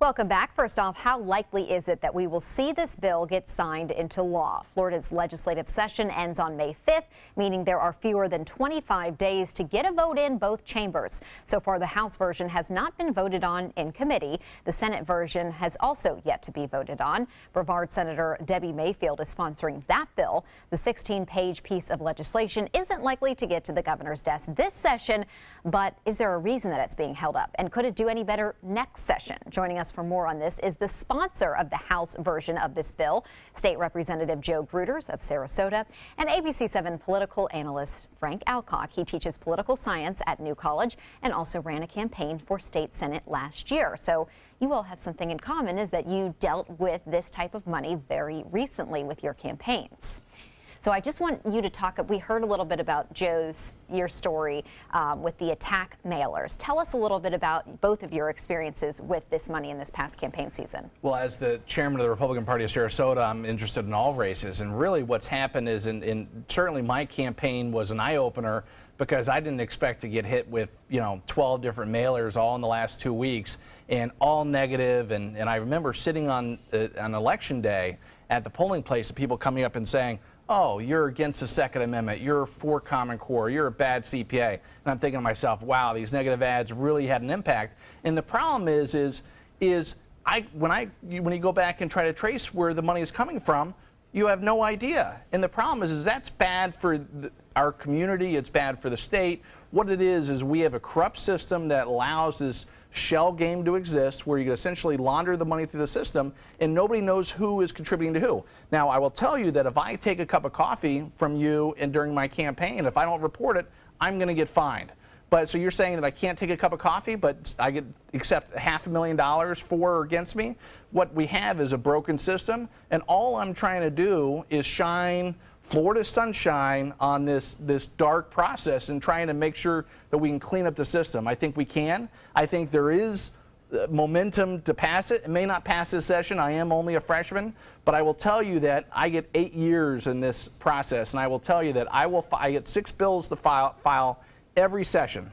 Welcome back. First off, how likely is it that we will see this bill get signed into law? Florida's legislative session ends on May 5th, meaning there are fewer than 25 days to get a vote in both chambers. So far, the House version has not been voted on in committee. The Senate version has also yet to be voted on. Brevard Senator Debbie Mayfield is sponsoring that bill. The 16-page piece of legislation isn't likely to get to the governor's desk this session, but is there a reason that it's being held up? And could it do any better next session? Joining us for more on this is the sponsor of the House version of this bill, State Representative Joe Gruters of Sarasota, and ABC 7 political analyst Frank Alcock. He teaches political science at New College and also ran a campaign for state senate last year. So you all have something in common, is that you dealt with this type of money very recently with your campaigns. So I just want you to talk, we heard a little bit about your story with the attack mailers. Tell us a little bit about both of your experiences with this money in this past campaign season. Well, as the chairman of the Republican Party of Sarasota, I'm interested in all races. And really what's happened is, certainly my campaign was an eye-opener, because I didn't expect to get hit with, 12 different mailers all in the last 2 weeks, and all negative. And I remember sitting on election day at the polling place, and people coming up and saying, "Oh, you're against the Second Amendment, you're for Common Core, you're a bad CPA." And I'm thinking to myself, wow, these negative ads really had an impact. And the problem is when you go back and try to trace where the money is coming from, you have no idea. And the problem is that's bad for our community, it's bad for the state. What it is we have a corrupt system that allows this shell game to exist, where you can essentially launder the money through the system and nobody knows who is contributing to who. Now, I will tell you that if I take a cup of coffee from you and during my campaign, if I don't report it, I'm going to get fined. But so you're saying that I can't take a cup of coffee, but I get accept $500,000 for or against me? What we have is a broken system, and all I'm trying to do is shine Florida sunshine on this dark process and trying to make sure that we can clean up the system. I think we can. I think there is momentum to pass it. It may not pass this session. I am only a freshman, but I will tell you that I get 8 years in this process, and I will tell you that I get 6 bills to file every session.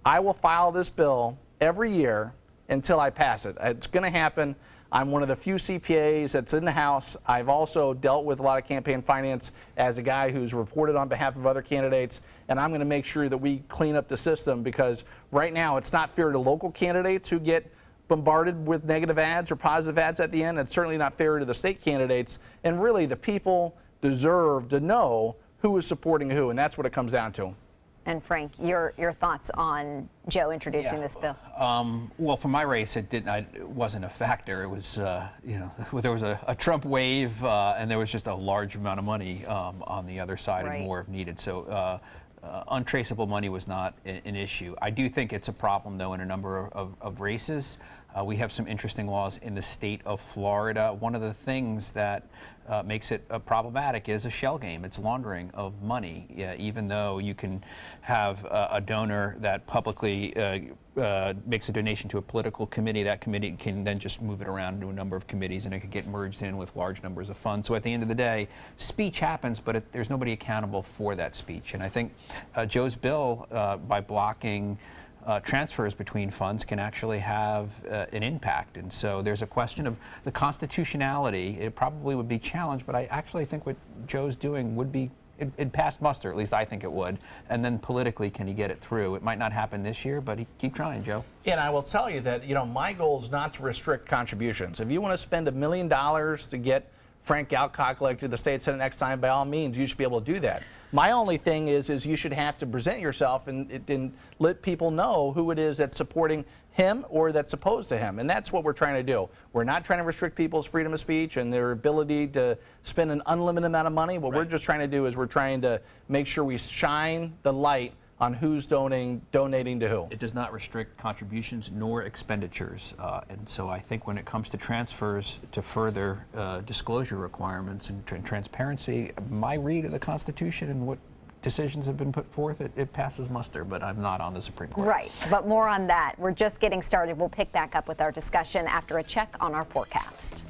I will file this bill every year until I pass it. It's going to happen. I'm one of the few CPAs that's in the House. I've also dealt with a lot of campaign finance as a guy who's reported on behalf of other candidates, and I'm going to make sure that we clean up the system, because right now it's not fair to local candidates who get bombarded with negative ads or positive ads at the end. It's certainly not fair to the state candidates, and really the people deserve to know who is supporting who, and that's what it comes down to. And Frank, your thoughts on Joe introducing this bill? Well, for my race, it wasn't a factor. It was, there was a Trump wave, and there was just a large amount of money on the other side, and more if needed. So untraceable money was not an issue. I do think it's a problem, though, in a number of races. We have some interesting laws in the state of Florida. One of the things that makes it problematic is a shell game. It's laundering of money. Even though you can have a donor that publicly makes a donation to a political committee, that committee can then just move it around to a number of committees, and it could get merged in with large numbers of funds. So at the end of the day, speech happens, but there's nobody accountable for that speech. And I think Joe's bill, by blocking transfers between funds, can actually have an impact. And so there's a question of the constitutionality. It probably would be challenged, but I actually think what Joe's doing would be, it passed muster, at least I think it would. And then politically, can he get it through? It might not happen this year, but keep trying, Joe. And I will tell you that, my goal is not to restrict contributions. If you want to spend $1 million to get Frank Alcock elected to the state senate next time, by all means, you should be able to do that. My only thing is you should have to present yourself and let people know who it is that's supporting him or that's opposed to him. And that's what we're trying to do. We're not trying to restrict people's freedom of speech and their ability to spend an unlimited amount of money. What we're just trying to do is we're trying to make sure we shine the light on who's donating to who. It does not restrict contributions nor expenditures. And so I think when it comes to transfers to further disclosure requirements and transparency, my read of the Constitution and what decisions have been put forth, it passes muster, but I'm not on the Supreme Court. Right, but more on that. We're just getting started. We'll pick back up with our discussion after a check on our forecast.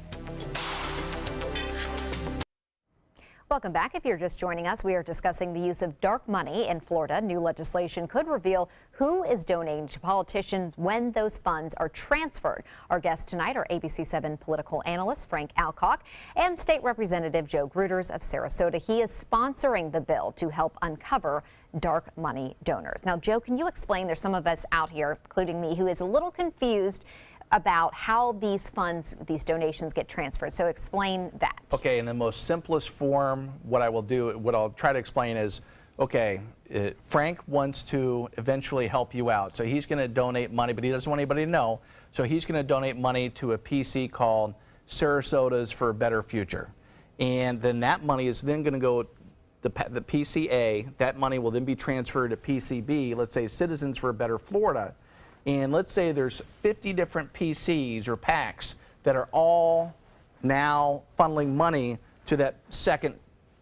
Welcome back. If you're just joining us, we are discussing the use of dark money in Florida. New legislation could reveal who is donating to politicians when those funds are transferred. Our guests tonight are ABC 7 political analyst Frank Alcock and State Representative Joe Gruters of Sarasota. He is sponsoring the bill to help uncover dark money donors. Now, Joe, can you explain? There's some of us out here, including me, who is a little confused about how these funds, these donations get transferred. So explain that. Okay, in the most simplest form, what I'll try to explain is, okay, Frank wants to eventually help you out. So he's going to donate money, but he doesn't want anybody to know. So he's going to donate money to a PC called Sarasota's for a Better Future. And then that money is then going to go, the PCA, that money will then be transferred to PCB, let's say Citizens for a Better Florida. And let's say there's 50 different PCs or PACs that are all now funneling money to that second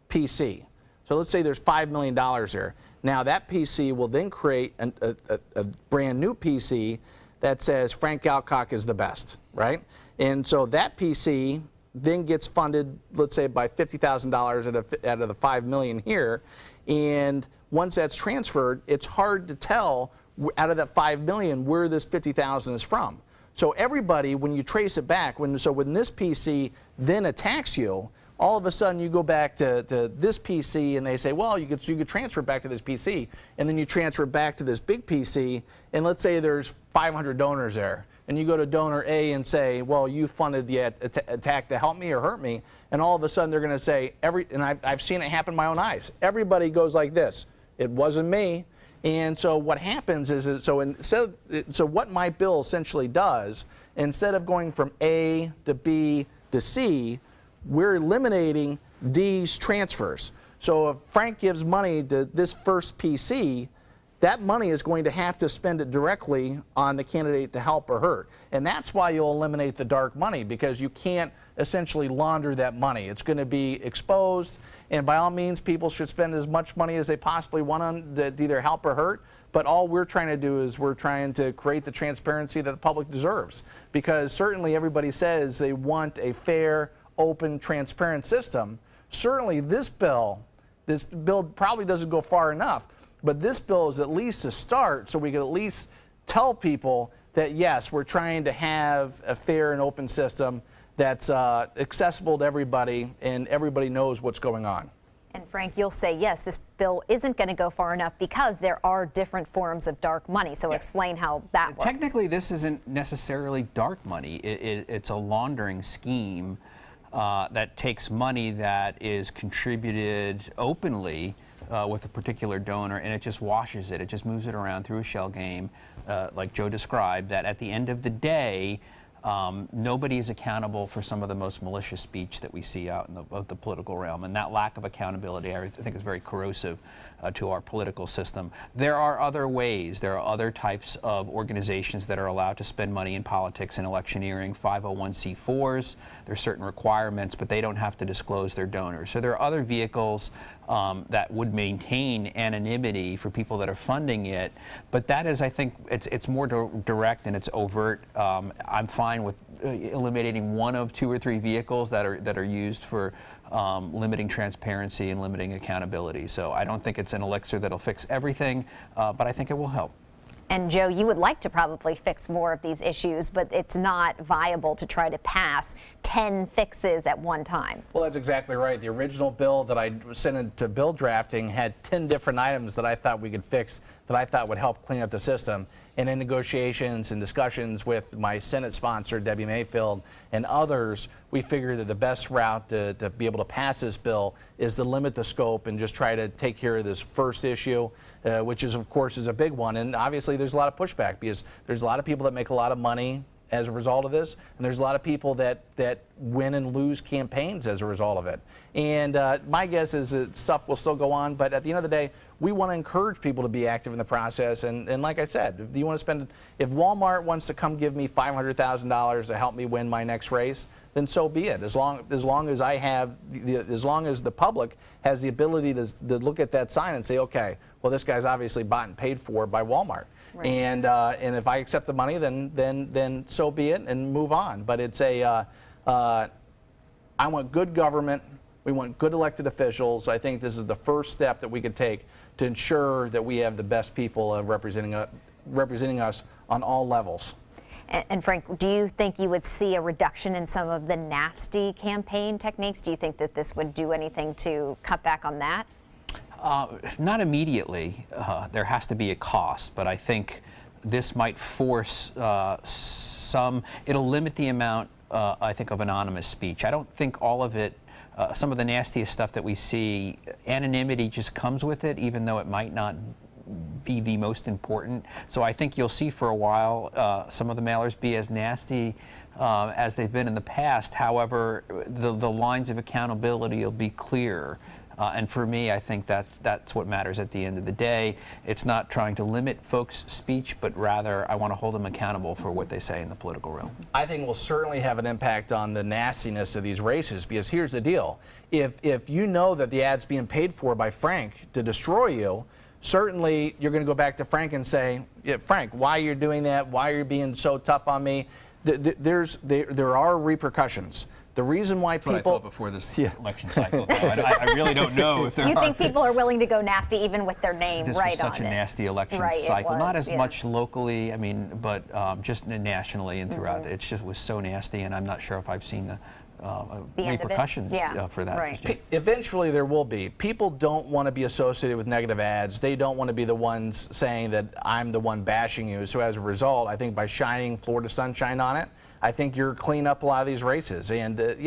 PC. So let's say there's $5 million there. Now that PC will then create a brand new PC that says Frank Alcock is the best, right? And so that PC then gets funded, let's say by $50,000 out of the $5 million here. And once that's transferred, it's hard to tell out of that $5 million where this $50,000 is from. So everybody, when you trace it back, when this PC then attacks you, all of a sudden you go back to this PC and they say, well, you could transfer it back to this PC, and then you transfer it back to this big PC, and let's say there's 500 donors there, and you go to donor A and say, well, you funded the attack to help me or hurt me, and all of a sudden they're going to say, and I've seen it happen in my own eyes, everybody goes like this, it wasn't me. And so what happens is, so what my bill essentially does, instead of going from A to B to C, we're eliminating these transfers. So if Frank gives money to this first PC, that money is going to have to spend it directly on the candidate to help or hurt. And that's why you'll eliminate the dark money, because you can't essentially launder that money. It's going to be exposed. And by all means, people should spend as much money as they possibly want on to either help or hurt. But all we're trying to do is we're trying to create the transparency that the public deserves. Because certainly everybody says they want a fair, open, transparent system. Certainly this bill probably doesn't go far enough. But this bill is at least a start, so we can at least tell people that, yes, we're trying to have a fair and open system that's accessible to everybody, and everybody knows what's going on. And Frank, you'll say, yes, this bill isn't going to go far enough because there are different forms of dark money. So explain how that works. Technically, this isn't necessarily dark money. It's a laundering scheme that takes money that is contributed openly with a particular donor, and it just washes it. It just moves it around through a shell game, like Joe described, that at the end of the day, nobody is accountable for some of the most malicious speech that we see out in the political realm, and that lack of accountability, I think, is very corrosive to our political system. There are other ways. There are other types of organizations that are allowed to spend money in politics and electioneering, 501c4s. There are certain requirements, but they don't have to disclose their donors. So there are other vehicles that would maintain anonymity for people that are funding it, but that is, I think, it's more direct and it's overt. I'm fine with eliminating one of 2 or 3 vehicles that are used for limiting transparency and limiting accountability. So I don't think it's an elixir that'll fix everything, but I think it will help. And Joe, you would like to probably fix more of these issues, but it's not viable to try to pass 10 fixes at one time. Well, that's exactly right. The original bill that I sent into bill drafting had 10 different items that I thought we could fix, that I thought would help clean up the system. And in negotiations and discussions with my Senate sponsor, Debbie Mayfield, and others, we figured that the best route to be able to pass this bill is to limit the scope and just try to take care of this first issue, which is, of course, is a big one. And obviously there's a lot of pushback because there's a lot of people that make a lot of money as a result of this, and there's a lot of people that win and lose campaigns as a result of it. And my guess is that stuff will still go on, but at the end of the day, we want to encourage people to be active in the process. And like I said, if you want to spend, if Walmart wants to come give me $500,000 to help me win my next race, then so be it. As long as I have, as long as the public has the ability to look at that sign and say, okay, well, this guy's obviously bought and paid for by Walmart. Right. And if I accept the money, then so be it, and move on. But it's I want good government We want good elected officials. I think this is the first step that we could take to ensure that we have the best people representing us on all levels. And Frank, do you think you would see a reduction in some of the nasty campaign techniques? Do you think that this would do anything to cut back on that? Not immediately. There has to be a cost, but I think this might force it'll limit the amount, I think, of anonymous speech. I don't think all of it, some of the nastiest stuff that we see, anonymity just comes with it, even though it might not be the most important. So I think you'll see for a while some of the mailers be as nasty as they've been in the past. However, the lines of accountability will be clear. And for me, I think that's what matters at the end of the day. It's not trying to limit folks' speech, but rather I want to hold them accountable for what they say in the political realm. I think we'll certainly have an impact on the nastiness of these races, because here's the deal. If you know that the ad's being paid for by Frank to destroy you, certainly you're going to go back to Frank and say, yeah, Frank, why you're doing that? Why are you being so tough on me? There are repercussions. The reason why people... That's what I thought before this election cycle. I really don't know if there You think people are willing to go nasty even with their name this right on it? This was such a nasty election cycle. Not as much locally, I mean, but just nationally and throughout. It just was so nasty, and I'm not sure if I've seen the repercussions for that. Right. Eventually there will be. People don't want to be associated with negative ads. They don't want to be the ones saying that I'm the one bashing you. So as a result, I think by shining Florida sunshine on it, I think you're cleaning up a lot of these races. And, I've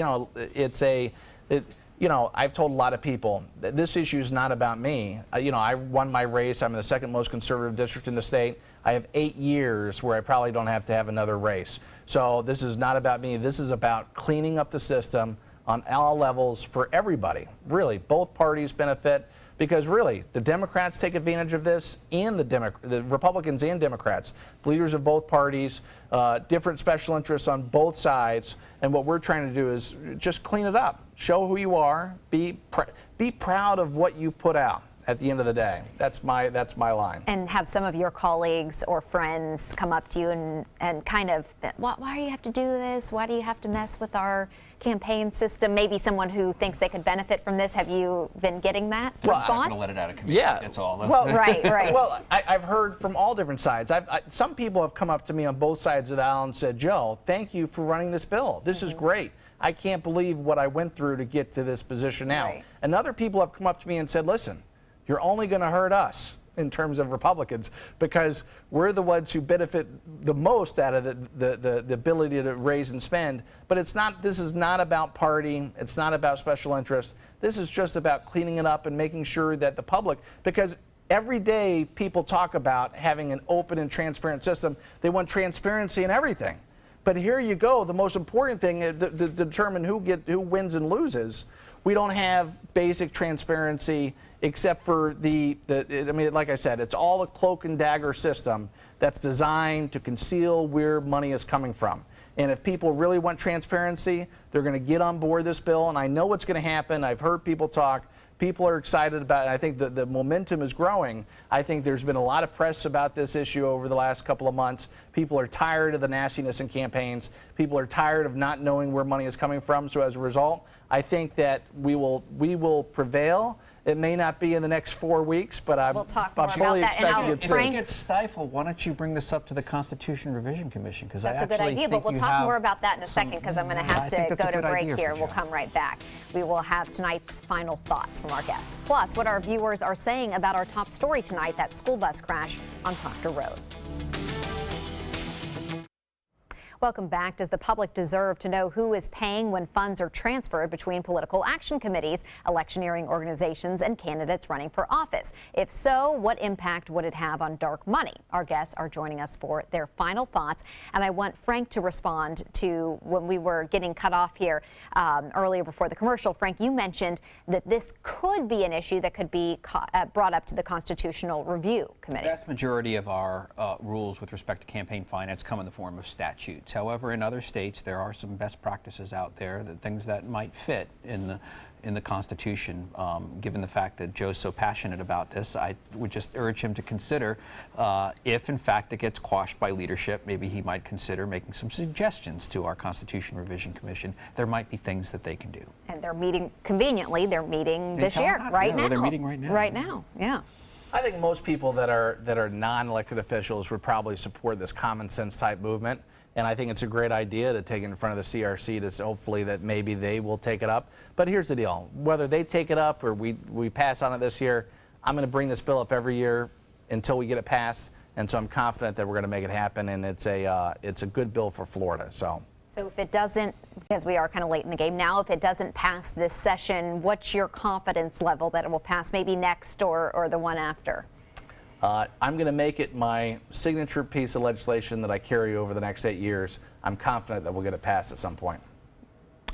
told a lot of people that this issue is not about me. I won my race. I'm in the second most conservative district in the state. I have 8 years where I probably don't have to have another race. So this is not about me. This is about cleaning up the system on all levels for everybody. Really, both parties benefit, because really, the Democrats take advantage of this, and the Republicans and Democrats, leaders of both parties, different special interests on both sides. And what we're trying to do is just clean it up. Show who you are. Be proud of what you put out. At the end of the day, that's my line. And have some of your colleagues or friends come up to you and kind of, why do you have to do this? Why do you have to mess with our campaign system? Maybe someone who thinks they could benefit from this. Have you been getting that response? I'm not going to let it out of committee. Yeah. That's all. Well, right. Well, I've heard from all different sides. Some people have come up to me on both sides of the aisle and said, Joe, thank you for running this bill. This is great. I can't believe what I went through to get to this position now. Right. And other people have come up to me and said, listen, you're only going to hurt us in terms of Republicans, because we're the ones who benefit the most out of the ability to raise and spend. But this is not about party. It's not about special interests. This is just about cleaning it up and making sure that the public, because every day people talk about having an open and transparent system. They want transparency in everything. But here you go. The most important thing is to determine who wins and loses. We don't have basic transparency, except for like I said, it's all a cloak and dagger system that's designed to conceal where money is coming from. And if people really want transparency, they're going to get on board this bill. And I know what's going to happen. I've heard people talk. People are excited about it. I think the momentum is growing. I think there's been a lot of press about this issue over the last couple of months. People are tired of the nastiness in campaigns. People are tired of not knowing where money is coming from. So as a result, I think that we will prevail. It may not be in the next 4 weeks, but I'm fully expecting it to. If it gets stifled, why don't you bring this up to the Constitution Revision Commission? Because that's a good idea, but we'll talk more about that in a second, because I'm going to have to go to break here. We'll come right back. We will have tonight's final thoughts from our guests. Plus, what our viewers are saying about our top story tonight, that school bus crash on Proctor Road. Welcome back. Does the public deserve to know who is paying when funds are transferred between political action committees, electioneering organizations, and candidates running for office? If so, what impact would it have on dark money? Our guests are joining us for their final thoughts, and I want Frank to respond to when we were getting cut off here earlier before the commercial. Frank, you mentioned that this could be an issue that could be brought up to the Constitutional Review Committee. The vast majority of our rules with respect to campaign finance come in the form of statutes. states. However, in other states, there are some best practices out there, that things that might fit in the Constitution. Given the fact that Joe's so passionate about this, I would just urge him to consider, if in fact it gets quashed by leadership, maybe he might consider making some suggestions to our Constitution Revision Commission. There might be things that they can do. And they're meeting, conveniently, they're meeting this year, right now. Well, they're meeting right now. Right now, yeah. I think most people that are non-elected officials would probably support this common sense type movement, and I think it's a great idea to take it in front of the CRC to hopefully that maybe they will take it up. But here's the deal: whether they take it up or we pass on it this year, I'm going to bring this bill up every year until we get it passed, and so I'm confident that we're going to make it happen, and it's a good bill for Florida. So if it doesn't, because we are kind of late in the game now, if it doesn't pass this session, what's your confidence level that it will pass maybe next or the one after? I'm going to make it my signature piece of legislation that I carry over the next 8 years. I'm confident that we'll get it passed at some point.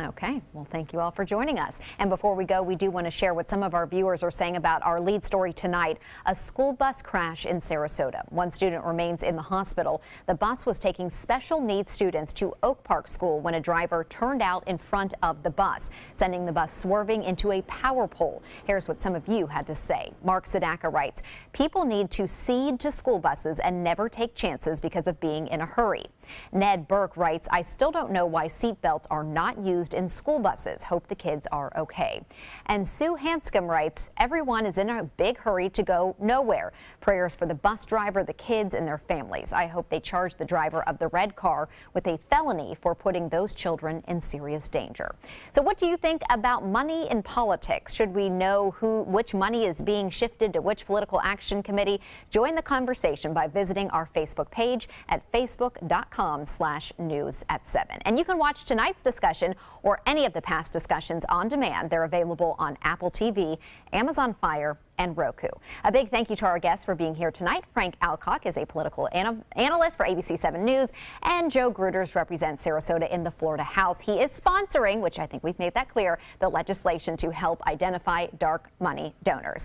Okay, well, thank you all for joining us. And before we go, we do want to share what some of our viewers are saying about our lead story tonight. A school bus crash in Sarasota. One student remains in the hospital. The bus was taking special needs students to Oak Park School when a driver turned out in front of the bus, sending the bus swerving into a power pole. Here's what some of you had to say. Mark Sadaka writes, people need to cede to school buses and never take chances because of being in a hurry. Ned Burke writes, I still don't know why seatbelts are not used in school buses. Hope the kids are okay. And Sue Hanscom writes, everyone is in a big hurry to go nowhere. Prayers for the bus driver, the kids, and their families. I hope they charge the driver of the red car with a felony for putting those children in serious danger. So what do you think about money in politics? Should we know which money is being shifted to which political action committee? Join the conversation by visiting our Facebook page at facebook.com/news@7. And you can watch tonight's discussion or any of the past discussions on demand. They're available on Apple TV, Amazon Fire, and Roku. A big thank you to our guests for being here tonight. Frank Alcock is a political analyst for ABC 7 News, and Joe Gruters represents Sarasota in the Florida House. He is sponsoring, which I think we've made that clear, the legislation to help identify dark money donors.